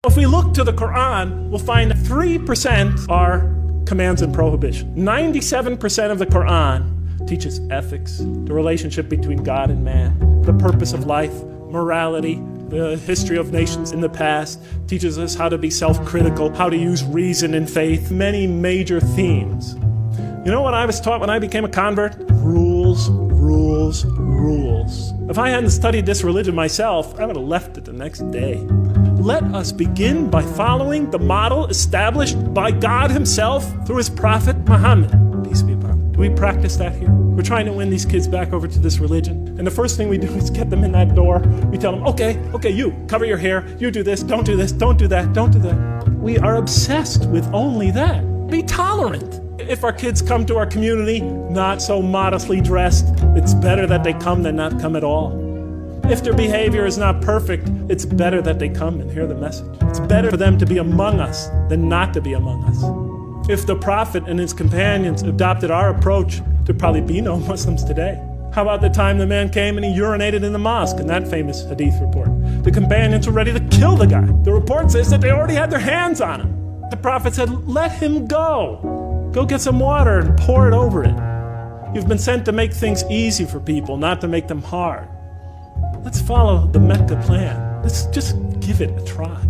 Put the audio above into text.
If we look to the Quran, we'll find 3% are commands and prohibitions. 97% of the Quran teaches ethics, the relationship between God and man, the purpose of life, morality, the history of nations in the past, teaches us how to be self-critical, how to use reason and faith, many major themes. You know what I was taught when I became a convert? Rules, rules, rules. If I hadn't studied this religion myself, I would have left it the next day. Let us begin by following the model established by God himself through his prophet Muhammad. Peace be upon him. Do we practice that here? We're trying to win these kids back over to this religion. And the first thing we do is get them in that door. We tell them, okay, you cover your hair, you do this, don't do that, don't do that. We are obsessed with only that. Be tolerant. If our kids come to our community not so modestly dressed, it's better that they come than not come at all. If their behavior is not perfect, it's better that they come and hear the message. It's better for them to be among us than not to be among us. If the Prophet and his companions adopted our approach, there'd probably be no Muslims today. How about the time the man came and he urinated in the mosque in that famous hadith report? The companions were ready to kill the guy. The report says that they already had their hands on him. The Prophet said, let him go. Go get some water and pour it over it. You've been sent to make things easy for people, not to make them hard. Let's follow the Mecca plan. Let's just give it a try.